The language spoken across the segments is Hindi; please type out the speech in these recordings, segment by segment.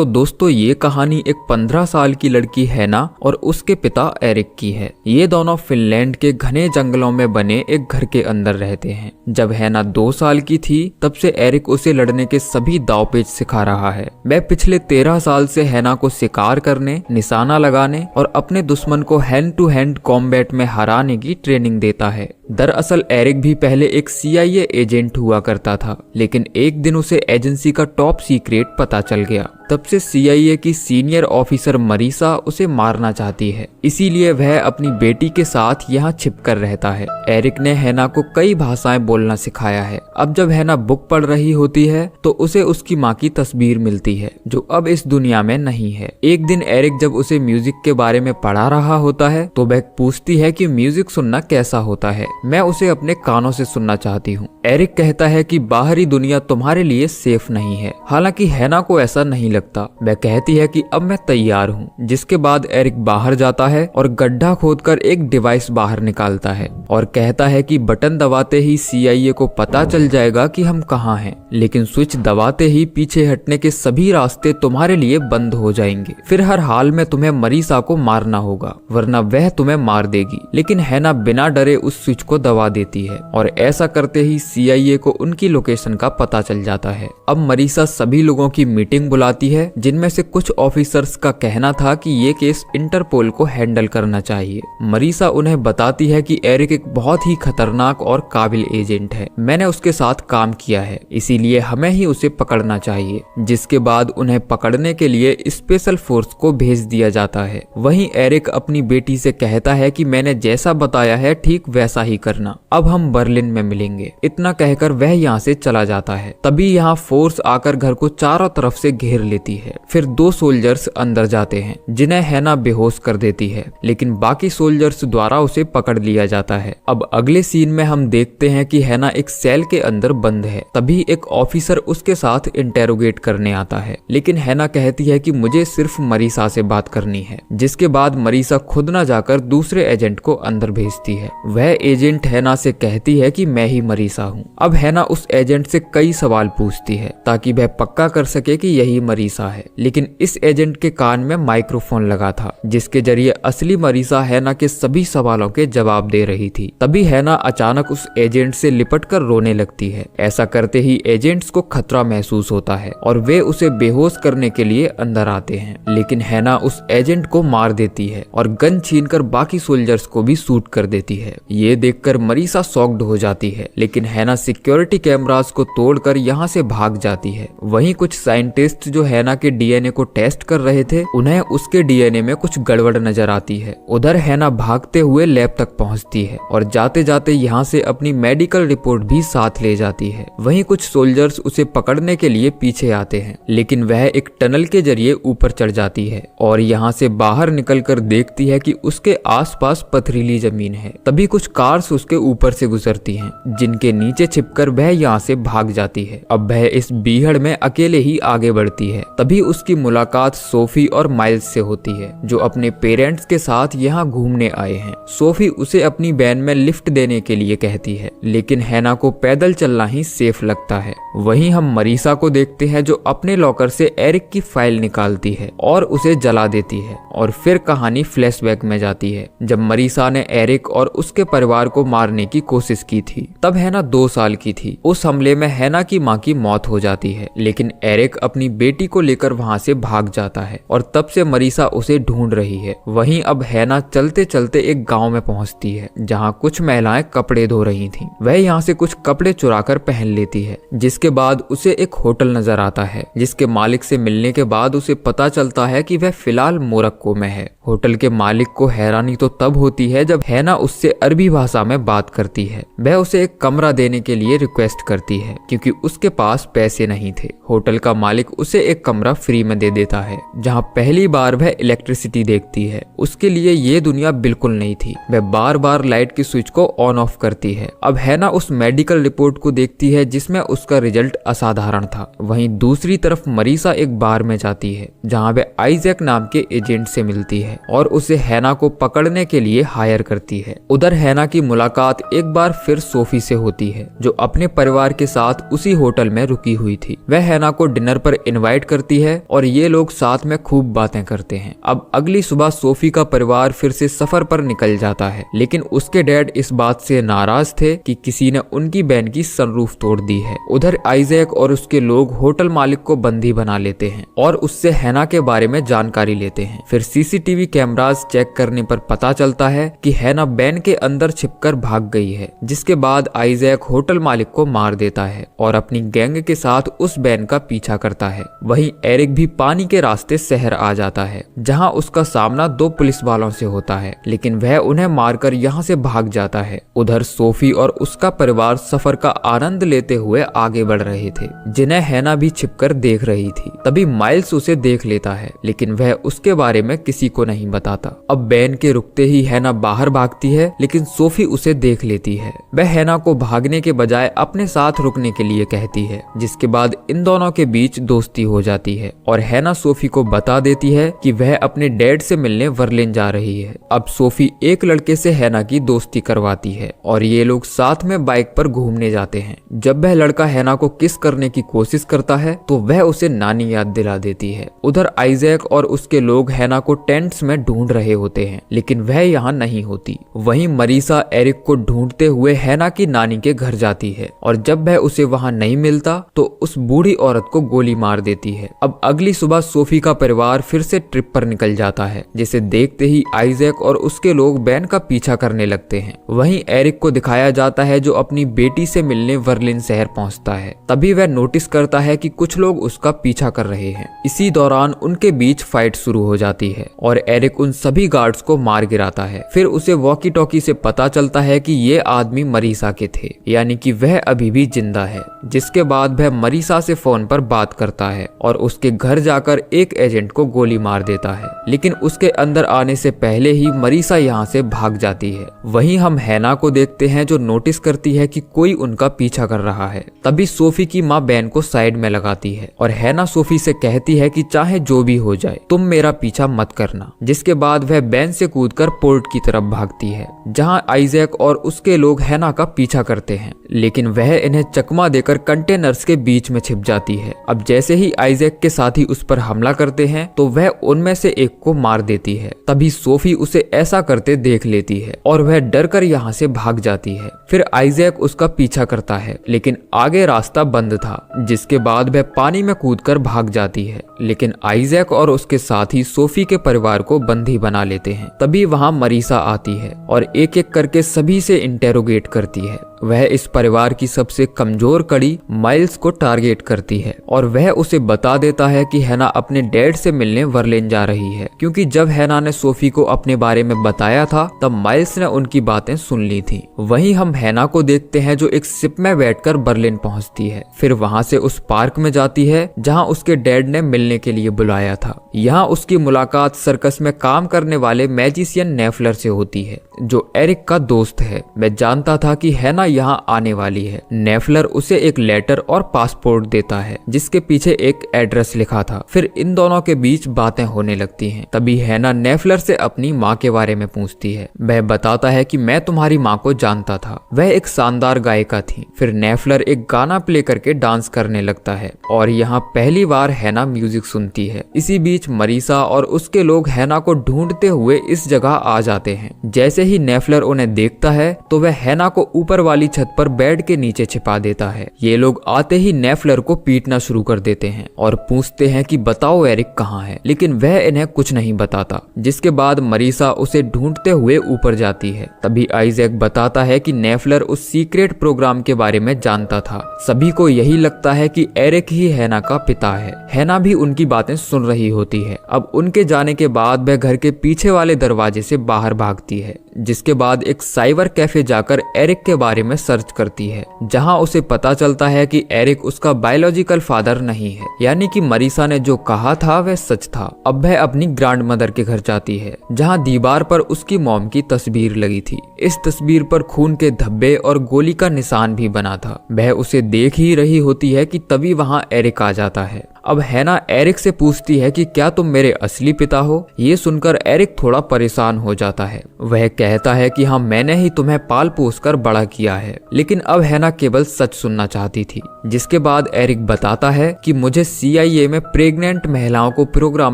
तो दोस्तों ये कहानी एक 15 साल की लड़की हैना और उसके पिता एरिक की है। ये दोनों फिनलैंड के घने जंगलों में बने एक घर के अंदर रहते हैं। जब हैना 2 साल की थी तब से एरिक उसे लड़ने के सभी दांवपेच सिखा रहा है। वह पिछले 13 साल से हैना को शिकार करने, निशाना लगाने और अपने दुश्मन को हैंड टू हैंड कॉम्बैट में हराने की ट्रेनिंग देता है। दरअसल एरिक भी पहले एक CIA एजेंट हुआ करता था, लेकिन एक दिन उसे एजेंसी का टॉप सीक्रेट पता चल गया। तब से CIA की सीनियर ऑफिसर मरीसा उसे मारना चाहती है, इसीलिए वह अपनी बेटी के साथ यहाँ छिपकर रहता है। एरिक ने हैना को कई भाषाएं बोलना सिखाया है। अब जब हैना बुक पढ़ रही होती है तो उसे उसकी माँ की तस्वीर मिलती है जो अब इस दुनिया में नहीं है। एक दिन एरिक जब उसे म्यूजिक के बारे में पढ़ा रहा होता है तो वह पूछती है कि म्यूजिक सुनना कैसा होता है, मैं उसे अपने कानों से सुनना चाहती हूँ। एरिक कहता है कि बाहरी दुनिया तुम्हारे लिए सेफ नहीं है। हालांकि हैना को ऐसा नहीं लगता। वह कहती है कि अब मैं तैयार हूँ। जिसके बाद एरिक बाहर जाता है और गड्ढा खोदकर एक डिवाइस बाहर निकालता है और कहता है कि बटन दबाते ही CIA को पता चल जाएगा कि हम कहाँ हैं, लेकिन स्विच दबाते ही पीछे हटने के सभी रास्ते तुम्हारे लिए बंद हो जाएंगे। फिर हर हाल में तुम्हें मरीसा को मारना होगा वरना वह तुम्हें मार देगी। लेकिन हैना बिना डरे उस स्विच को दबा देती है और ऐसा करते ही CIA को उनकी लोकेशन का पता चल जाता है। अब मरीसा सभी लोगों की मीटिंग बुलाती है, जिनमें से कुछ ऑफिसर्स का कहना था कि ये केस इंटरपोल को हैंडल करना चाहिए। मरीसा उन्हें बताती है कि एरिक एक बहुत ही खतरनाक और काबिल एजेंट है। मैंने उसके साथ काम किया है, इसीलिए हमें ही उसे पकड़ना चाहिए। जिसके बाद उन्हें पकड़ने के लिए स्पेशल फोर्स को भेज दिया जाता है। वहीं एरिक अपनी बेटी से कहता है कि मैंने जैसा बताया है ठीक वैसा ही करना। अब हम बर्लिन में मिलेंगे। इतना कहकर वह यहाँ से चला जाता है। तभी यहाँ फोर्स आकर घर को चारों तरफ से घेर लेती है। फिर 2 सोल्जर्स अंदर जाते हैं जिन्हें हैना बेहोश कर देती है, लेकिन बाकी सोल्जर्स द्वारा उसे पकड़ लिया जाता है। अब अगले सीन में हम देखते हैं कि हैना एक सेल के अंदर बंद है। तभी एक ऑफिसर उसके साथ इंटेरोगेट करने आता है, लेकिन हैना कहती है कि मुझे सिर्फ मरीसा से बात करनी है। जिसके बाद मरीसा खुद न जाकर दूसरे एजेंट को अंदर भेजती है। वह एजेंट हैना से कहती है कि मैं ही मरीसा हूँ। अब हैना उस एजेंट से कई सवाल पूछती है ताकि वह पक्का कर सके कि यही मरीसा है, लेकिन इस एजेंट के कान में माइक्रोफोन लगा था जिसके जरिए असली मरीसा हैना के सभी सवालों के जवाब दे रही थी। तभी हैना अचानक उस एजेंट से लिपटकर रोने लगती है। ऐसा करते ही एजेंट्स को खतरा महसूस होता है और वे उसे बेहोश करने के लिए अंदर आते हैं, लेकिन हैना उस एजेंट को मार देती है और गन छीनकर बाकी सोल्जर्स को भी शूट कर देती है। ये देखकर मरीसा शॉक्ड हो जाती है, लेकिन हैना सिक्योरिटी कैमरास को तोड़कर यहाँ से भाग जाती है। वहीं कुछ साइंटिस्ट जो हैना के DNA को टेस्ट कर रहे थे, उन्हें उसके DNA में कुछ गड़बड़ नजर आती है। उधर हैना भागते हुए लैब तक पहुंचती है और जाते जाते यहाँ से अपनी मेडिकल रिपोर्ट भी साथ ले जाती है। वहीं कुछ सोल्जर्स उसे पकड़ने के लिए पीछे आते हैं, लेकिन वह एक टनल के जरिए ऊपर चढ़ जाती है और यहाँ से बाहर निकलकर देखती है कि उसके आसपास पथरीली जमीन है। तभी कुछ कार्स उसके ऊपर से गुजरती हैं, जिनके नीचे छिपकर वह यहाँ से भाग जाती है। अब वह इस बीहड़ में अकेले ही आगे बढ़ती है। तभी उसकी मुलाकात सोफी और माइल्स से होती है, जो अपने पेरेंट्स के साथ यहाँ घूमने आए हैं। सोफी उसे अपनी वैन में लिफ्ट देने के लिए कहती है, लेकिन हैना को पैदल चलना ही सेफ लगता है। वहीं हम मरीसा को देखते हैं जो अपने लॉकर से एरिक की फाइल निकालती है और उसे जला देती है। और फिर कहानी फ्लैशबैक में जाती है जब मरीसा ने एरिक और उसके परिवार को मारने की कोशिश की थी। तब हैना 2 साल की थी। उस हमले में हैना की माँ की मौत हो जाती है, लेकिन एरिक अपनी बेटी को लेकर वहाँ से भाग जाता है और तब से मरीसा उसे ढूंढ रही है। वहीं अब हैना चलते चलते एक गांव में पहुँचती है जहाँ कुछ महिलाएं कपड़े धो रही थीं। वह यहाँ से कुछ कपड़े चुराकर पहन लेती है। जिसके बाद उसे एक होटल नजर आता है, जिसके मालिक से मिलने के बाद उसे पता चलता है कि वह फिलहाल मोरक्को में है। होटल के मालिक को हैरानी तो तब होती है जब हैना उससे अरबी भाषा में बात करती है। वह उसे एक कमरा देने के लिए रिक्वेस्ट करती है क्योंकि उसके पास पैसे नहीं थे। होटल का मालिक उसे एक कमरा फ्री में दे देता है जहां पहली बार वह इलेक्ट्रिसिटी देखती है। उसके लिए ये दुनिया बिल्कुल नहीं थी। वह बार बार लाइट की स्विच को ऑन ऑफ करती है। अब हैना उस मेडिकल रिपोर्ट को देखती है जिसमें उसका रिजल्ट असाधारण था। वहीं दूसरी तरफ मरीसा एक बार में जाती है जहाँ वह आइजैक नाम के एजेंट से मिलती है और उसे हैना को पकड़ने के लिए हायर करती है। उधर हैना की मुलाकात एक बार फिर सोफी से होती है, जो अपने परिवार के साथ उसी होटल में रुकी हुई थी। वह हैना को डिनर पर इनवाइट करती है और ये लोग साथ में खूब बातें करते हैं। अब अगली सुबह सोफी का परिवार फिर से सफर पर निकल जाता है, लेकिन उसके डैड इस बात से नाराज थे कि किसी ने उनकी वैन की सनरूफ तोड़ दी है। उधर आइजैक और उसके लोग होटल मालिक को बंदी बना लेते हैं और उससे हैना के बारे में जानकारी लेते हैं। फिर सीसीटीवी कैमरास चेक करने पर पता चलता है कि हैना वैन के अंदर छिपकर भाग गई है, जिसके बाद आइजैक होटल मालिक को मार देता है और अपनी गैंग के साथ उस वैन का पीछा करता है। वहीं एरिक भी पानी के रास्ते शहर आ जाता है, जहां उसका सामना 2 पुलिस वालों से होता है, लेकिन वह उन्हें मारकर यहां से भाग जाता है। उधर सोफी और उसका परिवार सफर का आनंद लेते हुए आगे बढ़ रहे थे, जिन्हें हैना भी छिपकर देख रही थी। तभी माइल्स उसे देख लेता है, लेकिन वह उसके बारे में किसी को नहीं बताता। अब वैन के रुकते ही हैना बाहर भागती है, लेकिन सोफी उसे देख लेती है। वह हैना को भागने के बजाय अपने साथ रुकने के लिए कहती है, जिसके बाद इन दोनों के बीच दोस्ती हो जाती है और हैना सोफी को बता देती है कि वह अपने डैड से मिलने बर्लिन जा रही है। अब सोफी एक लड़के से हैना की दोस्ती करवाती है और ये लोग साथ में बाइक पर घूमने जाते हैं। जब वह लड़का हैना को किस करने की कोशिश करता है तो वह उसे नानी याद दिला देती है। उधर आइजैक और उसके लोग हैना को टेंट्स में ढूंढ रहे होते हैं, लेकिन वह यहाँ नहीं होती। वहीं मरीसा एरिक को ढूंढते हुए हैना की नानी के घर जाती है और जब वह उसे वहाँ नहीं मिलता तो उस बूढ़ी औरत को गोली मार देती है। अब अगली सुबह सोफी का परिवार फिर से ट्रिप पर निकल जाता है, जिसे देखते ही आइजैक और उसके लोग बैन का पीछा करने लगते हैं। वहीं एरिक को दिखाया जाता है जो अपनी बेटी से मिलने बर्लिन शहर पहुंचता है। तभी वह नोटिस करता है कि कुछ लोग उसका पीछा कर रहे हैं। इसी दौरान उनके बीच फाइट शुरू हो जाती है और एरिक उन सभी गार्ड्स को मार गिराता है। फिर उसे वॉकी टॉकी से पता चलता है कि ये आदमी मरीसा के थे, यानी कि वह अभी भी जिंदा है। जिसके बाद वह मरीसा से फोन पर बात करता है और उसके घर जाकर एक एजेंट को गोली मार देता है, लेकिन उसके अंदर आने से पहले ही मरीसा यहाँ से भाग जाती है। वहीं हम हैना को देखते हैं जो नोटिस करती है कि कोई उनका पीछा कर रहा है। तभी सोफी की माँ बैन को साइड में लगाती है और हैना सोफी से कहती है कि चाहे जो भी हो जाए तुम मेरा पीछा मत करना। जिसके बाद वह बैन से कूदकर पोर्ट की तरफ भागती है, जहाँ आइजैक और उसके लोग हैना का पीछा करते हैं, लेकिन वह इन्हें चकमा देकर कंटेनर्स के बीच में छिप जाती है। अब जैसे ही आइजैक के साथी उस पर हमला करते हैं तो वह उनमें से एक को मार देती है। तभी सोफी उसे ऐसा करते देख लेती है और वह डर कर यहाँ से भाग जाती है। फिर आइजैक उसका पीछा करता है, लेकिन आगे रास्ता बंद था, जिसके बाद वह पानी में कूदकर भाग जाती है। लेकिन आइजैक और उसके साथी सोफी के परिवार को बंदी बना लेते हैं। तभी वहाँ मरीसा आती है और एक एक करके सभी से इंटेरोगेट करती है। वह इस परिवार की सबसे कमजोर कड़ी माइल्स को टारगेट करती है और वह उसे बता देता है कि हैना अपने डैड से मिलने बर्लिन जा रही है, क्योंकि जब हैना ने सोफी को अपने बारे में बताया था तब माइल्स ने उनकी बातें सुन ली थी। वहीं हम हैना को देखते हैं जो एक शिप में बैठकर बर्लिन पहुंचती है। फिर वहां से उस पार्क में जाती है जहां उसके डैड ने मिलने के लिए बुलाया था। यहाँ उसकी मुलाकात सर्कस में काम करने वाले मैजिशियन नेफलर से होती है, जो एरिक का दोस्त है। मैं जानता था कि हैना यहाँ आने वाली है। नेफलर उसे एक लेटर और पासपोर्ट देता है जिसके पीछे एक एड्रेस लिखा था। फिर इन दोनों के बीच बातें होने लगती हैं। तभी हैना नेफलर से अपनी माँ के बारे में पूछती है। वह बताता है कि मैं तुम्हारी माँ को जानता था, वह एक शानदार गायिका थी। फिर नेफलर एक गाना प्ले करके डांस करने लगता है और यहाँ पहली बार हैना म्यूजिक सुनती है। इसी बीच मरीसा और उसके लोग हैना को ढूंढते हुए इस जगह आ जाते हैं। जैसे ही नेफलर उन्हें देखता है तो वह हैना को ऊपर वाली छत पर बेड के नीचे छिपा देता है। ये लोग आते ही नेफलर को पीटना शुरू कर देते हैं और पूछते हैं कि बताओ एरिक कहाँ है, लेकिन वह इन्हें कुछ नहीं बताता। जिसके बाद मरीसा उसे ढूंढते हुए ऊपर जाती है। तभी आइजैक बताता है कि नेफलर उस सीक्रेट प्रोग्राम के बारे में जानता था। सभी को यही लगता है कि एरिक ही हैना का पिता है। हैना भी उनकी बातें सुन रही होती है। अब उनके जाने के बाद वह घर के पीछे वाले दरवाजे से बाहर भागती है। जिसके बाद एक साइबर कैफे जाकर एरिक के बारे में सर्च करती है, जहां उसे पता चलता है कि एरिक उसका बायोलॉजिकल फादर नहीं है, यानी कि मरीसा ने जो कहा था वह सच था। अब वह अपनी ग्रैंड मदर के घर जाती है, जहां दीवार पर उसकी मॉम की तस्वीर लगी थी। इस तस्वीर पर खून के धब्बे और गोली का निशान भी बना था। वह उसे देख ही रही होती है कि तभी वहां एरिक आ जाता है। अब हैना एरिक से पूछती है कि क्या तुम मेरे असली पिता हो। ये सुनकर एरिक थोड़ा परेशान हो जाता है। वह कहता है कि हाँ, मैंने ही तुम्हें पाल पोस कर बड़ा किया है। लेकिन अब हैना केवल सच सुनना चाहती थी। जिसके बाद एरिक बताता है कि मुझे CIA में प्रेग्नेंट महिलाओं को प्रोग्राम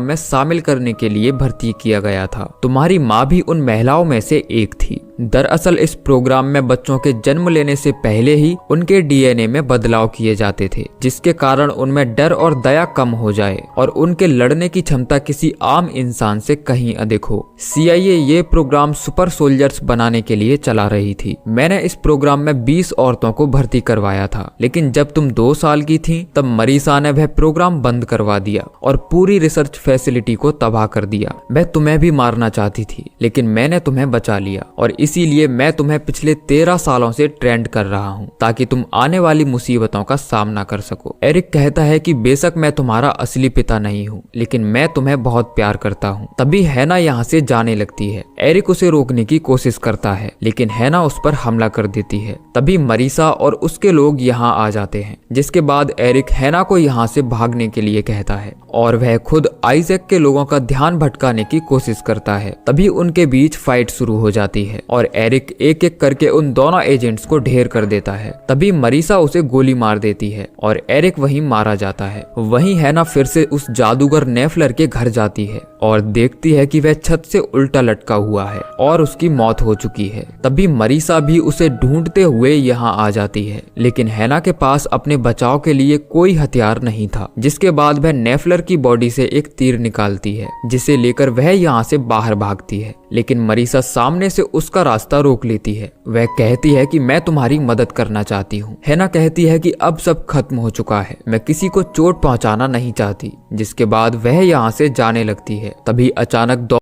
में शामिल करने के लिए भर्ती किया गया था। तुम्हारी माँ भी उन महिलाओं में से एक थी। दरअसल इस प्रोग्राम में बच्चों के जन्म लेने से पहले ही उनके DNA में बदलाव किए जाते थे, जिसके कारण उनमें डर और दया कम हो जाए और उनके लड़ने की क्षमता किसी आम इंसान से कहीं अधिक हो। CIA ये प्रोग्राम सुपर सोल्जर्स बनाने के लिए चला रही थी। मैंने इस प्रोग्राम में 20 औरतों को भर्ती करवाया था, लेकिन जब तुम 2 साल की थी तब मरीसा ने वह प्रोग्राम बंद करवा दिया और पूरी रिसर्च फैसिलिटी को तबाह कर दिया। वह तुम्हें भी मारना चाहती थी, लेकिन मैंने तुम्हें बचा लिया और इसीलिए मैं तुम्हें पिछले 13 सालों से ट्रेंड कर रहा हूँ ताकि तुम आने वाली मुसीबतों का सामना कर सको। एरिक कहता है कि बेशक मैं तुम्हारा असली पिता नहीं हूँ, लेकिन मैं तुम्हें बहुत प्यार करता हूँ। तभी हैना यहाँ से जाने लगती है। एरिक उसे रोकने की कोशिश करता है, लेकिन हैना उस पर हमला कर देती है। तभी मरीसा और उसके लोग यहाँ आ जाते हैं, जिसके बाद एरिक हैना को यहाँ से भागने के लिए कहता है और वह खुद आइजैक के लोगों का ध्यान भटकाने की कोशिश करता है। तभी उनके बीच फाइट शुरू हो जाती है और एरिक एक एक करके उन दोनों एजेंट्स को ढेर कर देता है। तभी मरीसा उसे गोली मार देती है और एरिक वहीं मारा जाता है। वहीं हैना फिर से उस जादूगर नेफलर के घर जाती है और देखती है कि वह छत से उल्टा लटका हुआ है और उसकी मौत हो चुकी है। तभी मरीसा भी उसे ढूंढते हुए यहाँ आ जाती है, लेकिन हैना के पास अपने बचाव के लिए कोई हथियार नहीं था। जिसके बाद वह नेफलर की बॉडी से एक तीर निकालती है, जिसे लेकर वह यहाँ से बाहर भागती है। लेकिन मरीसा सामने से उसका रास्ता रोक लेती है। वह कहती है कि मैं तुम्हारी मदद करना चाहती हूँ। हैना कहती है कि अब सब खत्म हो चुका है, मैं किसी को चोट पहुंचाना नहीं चाहती। जिसके बाद वह यहाँ से जाने लगती है। तभी अचानक